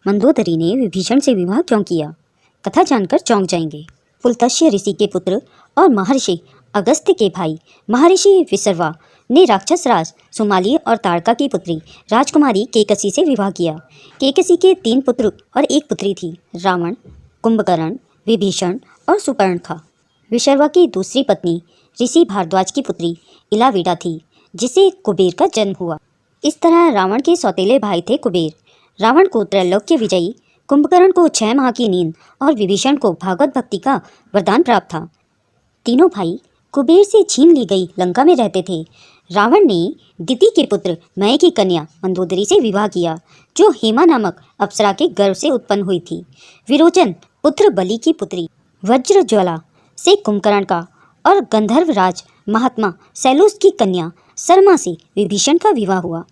मंदोदरी ने विभीषण से विवाह क्यों किया? कथा जानकर चौंक जाएंगे। पुलत्स्य ऋषि के पुत्र और महर्षि अगस्त्य के भाई महर्षि विसर्वा ने राक्षस राज सुमाली और ताड़का की पुत्री राजकुमारी केकसी से विवाह किया। केकसी के 3 पुत्र और 1 पुत्री थी, रावण, कुंभकर्ण, विभीषण और सुपर्णखा। विसर्वा की दूसरी पत्नी ऋषि भारद्वाज की पुत्री इलाविडा थी, जिसे कुबेर का जन्म हुआ। इस तरह रावण के सौतेले भाई थे कुबेर। रावण को त्रैलोक्य विजयी, कुंभकर्ण को 6 माह की नींद और विभीषण को भागवत भक्ति का वरदान प्राप्त था। तीनों भाई कुबेर से छीन ली गई लंका में रहते थे। रावण ने दिति के पुत्र मय की कन्या मंदोदरी से विवाह किया, जो हेमा नामक अप्सरा के गर्भ से उत्पन्न हुई थी। विरोचन पुत्र बलि की पुत्री वज्रज्वाला से कुंभकर्ण का और गंधर्वराज महात्मा सैलूस की कन्या सरमा से विभीषण का विवाह हुआ।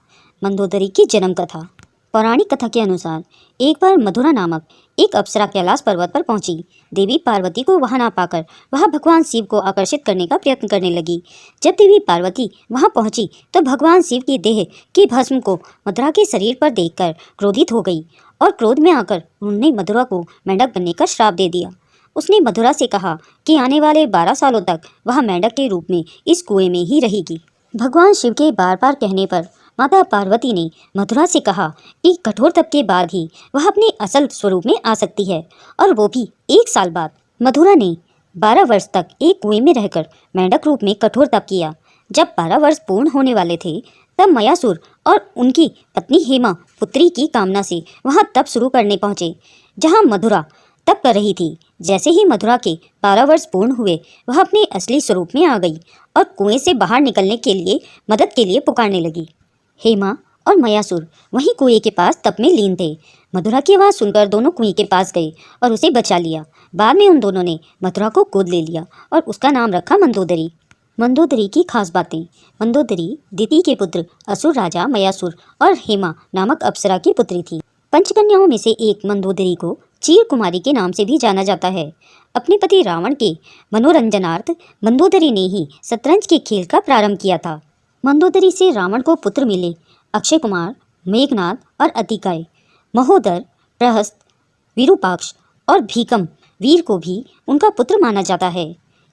मंदोदरी की जन्म कथा। पौराणिक कथा के अनुसार एक बार मधुरा नामक एक अप्सरा कैलाश पर्वत पर पहुंची। देवी पार्वती को वहां ना पाकर वह भगवान शिव को आकर्षित करने का प्रयत्न करने लगी। जब देवी पार्वती वहां पहुंची तो भगवान शिव की देह की भस्म को मधुरा के शरीर पर देखकर क्रोधित हो गई और क्रोध में आकर उन्होंने मधुरा को मेंढक बनने का श्राप दे दिया। उसने मधुरा से कहा कि आने वाले 12 सालों तक वह मेंढक के रूप में इस कुएं में ही रहेगी। भगवान शिव के बार बार कहने पर माता पार्वती ने मधुरा से कहा कि कठोर तप के बाद ही वह अपने असल स्वरूप में आ सकती है, और वो भी 1 साल बाद। मधुरा ने 12 वर्ष तक एक कुएं में रहकर मेंढक रूप में कठोर तप किया। जब 12 वर्ष पूर्ण होने वाले थे तब मयासुर और उनकी पत्नी हेमा पुत्री की कामना से वहां तप शुरू करने पहुंचे, जहां मधुरा तप कर रही थी। जैसे ही मधुरा के 12 वर्ष पूर्ण हुए, वह अपने असली स्वरूप में आ गई और कुएं से बाहर निकलने के लिए मदद के लिए पुकारने लगी। हेमा और मयासुर वहीं कुएं के पास तप में लीन थे। मधुरा की आवाज़ सुनकर दोनों कुएं के पास गए और उसे बचा लिया। बाद में उन दोनों ने मधुरा को गोद ले लिया और उसका नाम रखा मंदोदरी। मंदोदरी की खास बातें। मंदोदरी दिति के पुत्र असुर राजा मयासुर और हेमा नामक अप्सरा की पुत्री थी। पंचकन्याओं में से एक मंदोदरी को चीर कुमारी के नाम से भी जाना जाता है। अपने पति रावण के मनोरंजनार्थ मंदोदरी ने ही शतरंज के खेल का प्रारंभ किया था। मंदोदरी से रावण को पुत्र मिले अक्षय कुमार, मेघनाद और अतिकाय। महोदर, प्रहस्त, विरूपाक्ष और भीकम वीर को भी उनका पुत्र माना जाता है।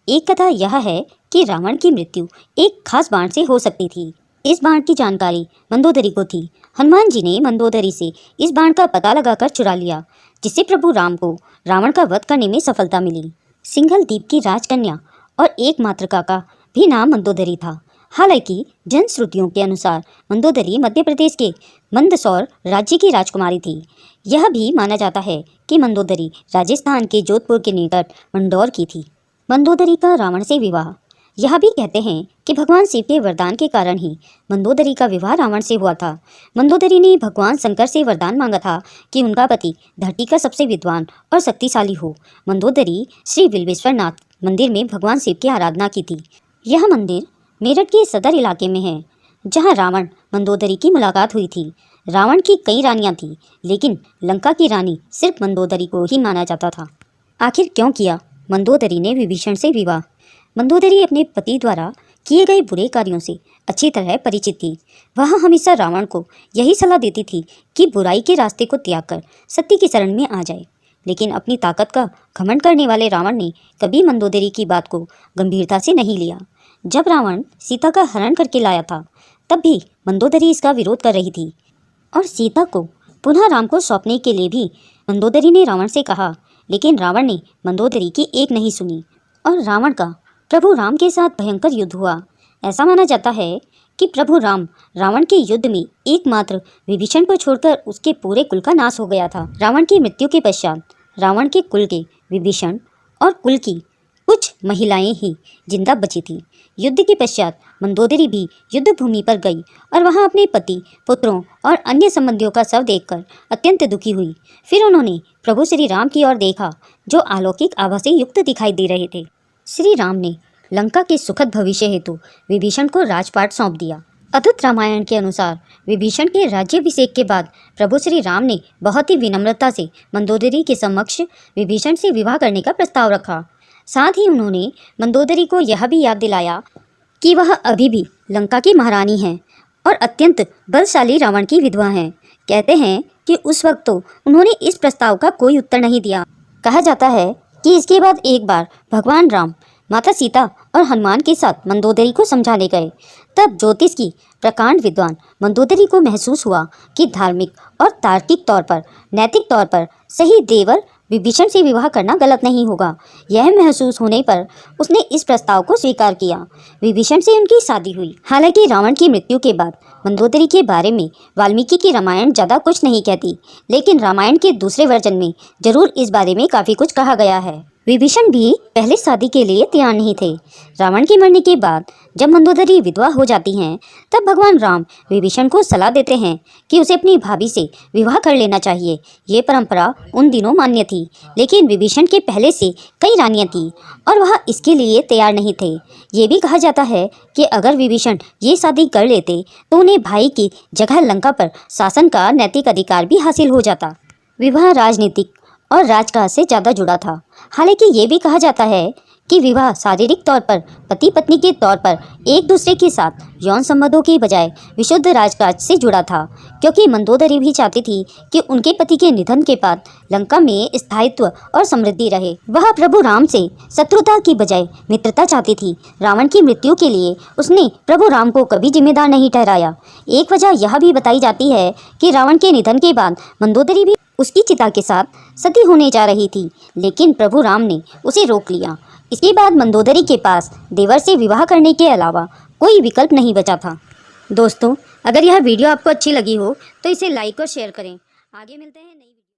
एक कथा यह है कि रावण की मृत्यु एक खास बाण से हो सकती थी। इस बाण की जानकारी मंदोदरी को थी। हनुमान जी ने मंदोदरी से इस बाण का पता लगाकर चुरा लिया, जिससे प्रभु राम को रावण का वध करने में सफलता मिली। सिंघल द्वीप की राजकन्या और एकमात्र काका भी नाम मंदोदरी था। हालांकि जनश्रुतियों के अनुसार मंदोदरी मध्य प्रदेश के मंदसौर राज्य की राजकुमारी थी। यह भी माना जाता है कि मंदोदरी राजस्थान के जोधपुर के निकट मंदौर की थी। मंदोदरी का रावण से विवाह। यह भी कहते हैं कि भगवान शिव के वरदान के कारण ही मंदोदरी का विवाह रावण से हुआ था। मंदोदरी ने भगवान शंकर से वरदान मांगा था कि उनका पति धरती का सबसे विद्वान और शक्तिशाली हो। मंदोदरी श्री बिल्वेश्वर नाथ मंदिर में भगवान शिव की आराधना की थी। यह मंदिर मेरठ के सदर इलाके में है, जहां रावण मंदोदरी की मुलाकात हुई थी। रावण की कई रानियां थीं, लेकिन लंका की रानी सिर्फ मंदोदरी को ही माना जाता था। आखिर क्यों किया मंदोदरी ने विभीषण से विवाह? मंदोदरी अपने पति द्वारा किए गए बुरे कार्यों से अच्छी तरह परिचित थी। वह हमेशा रावण को यही सलाह देती थी कि बुराई के रास्ते को त्याग कर सत्य की शरण में आ जाए। लेकिन अपनी ताकत का घमंड करने वाले रावण ने कभी मंदोदरी की बात को गंभीरता से नहीं लिया। जब रावण सीता का हरण करके लाया था, तब भी मंदोदरी इसका विरोध कर रही थी, और सीता को पुनः राम को सौंपने के लिए भी मंदोदरी ने रावण से कहा। लेकिन रावण ने मंदोदरी की एक नहीं सुनी और रावण का प्रभु राम के साथ भयंकर युद्ध हुआ। ऐसा माना जाता है कि प्रभु राम रावण के युद्ध में एकमात्र विभीषण को छोड़कर उसके पूरे कुल का नाश हो गया था। रावण की मृत्यु के पश्चात रावण के कुल के विभीषण और कुल की कुछ महिलाएं ही जिंदा बची थी। युद्ध के पश्चात मंदोदरी भी युद्ध भूमि पर गई और वहां अपने पति, पुत्रों और अन्य संबंधियों का शव देखकर अत्यंत दुखी हुई। फिर उन्होंने प्रभु श्री राम की ओर देखा, जो अलौकिक आभा से युक्त दिखाई दे रहे थे। श्री राम ने लंका के सुखद भविष्य हेतु विभीषण को राजपाट सौंप दिया। अद्भुत रामायण के अनुसार विभीषण के राज्याभिषेक के बाद प्रभु श्री राम ने बहुत ही विनम्रता से मंदोदरी के समक्ष विभीषण से विवाह करने का प्रस्ताव रखा। साथ ही उन्होंने मंदोदरी को यह भी याद दिलाया कि वह अभी भी लंका की महारानी हैं और अत्यंत बलशाली रावण की विधवा हैं। कहते हैं कि उस वक्त तो उन्होंने इस प्रस्ताव का कोई उत्तर नहीं दिया। कहा जाता है कि इसके बाद एक बार भगवान राम माता सीता और हनुमान के साथ मंदोदरी को समझाने गए। तब ज्योतिष की प्रकांड विद्वान मंदोदरी को महसूस हुआ कि धार्मिक और तार्किक तौर पर, नैतिक तौर पर सही देवर विभीषण से विवाह करना गलत नहीं होगा। यह महसूस होने पर उसने इस प्रस्ताव को स्वीकार किया। विभीषण से उनकी शादी हुई। हालांकि रावण की मृत्यु के बाद मंदोदरी के बारे में वाल्मीकि की रामायण ज़्यादा कुछ नहीं कहती, लेकिन रामायण के दूसरे वर्जन में जरूर इस बारे में काफ़ी कुछ कहा गया है। विभीषण भी पहले शादी के लिए तैयार नहीं थे। रावण के मरने के बाद जब मंदोदरी विधवा हो जाती हैं, तब भगवान राम विभीषण को सलाह देते हैं कि उसे अपनी भाभी से विवाह कर लेना चाहिए। ये परंपरा उन दिनों मान्य थी, लेकिन विभीषण के पहले से कई रानियां थीं और वह इसके लिए तैयार नहीं थे। ये भी कहा जाता है कि अगर विभीषण ये शादी कर लेते तो उन्हें भाई की जगह लंका पर शासन का नैतिक अधिकार भी हासिल हो जाता। विवाह राजनीतिक और राजकाज से ज़्यादा जुड़ा था। हालांकि ये भी कहा जाता है कि विवाह शारीरिक तौर पर पति पत्नी के तौर पर एक दूसरे के साथ यौन संबंधों के बजाय विशुद्ध राजकाज से जुड़ा था, क्योंकि मंदोदरी भी चाहती थी कि उनके पति के निधन के बाद लंका में स्थायित्व और समृद्धि रहे। वह प्रभु राम से शत्रुता की बजाय मित्रता चाहती थी। रावण की मृत्यु के लिए उसने प्रभु राम को कभी जिम्मेदार नहीं ठहराया। एक वजह यह भी बताई जाती है कि रावण के निधन के बाद मंदोदरी भी उसकी चिता के साथ सती होने जा रही थी, लेकिन प्रभु राम ने उसे रोक लिया। इसके बाद मंदोदरी के पास देवर से विवाह करने के अलावा कोई विकल्प नहीं बचा था। दोस्तों, अगर यह वीडियो आपको अच्छी लगी हो तो इसे लाइक और शेयर करें। आगे मिलते हैं नई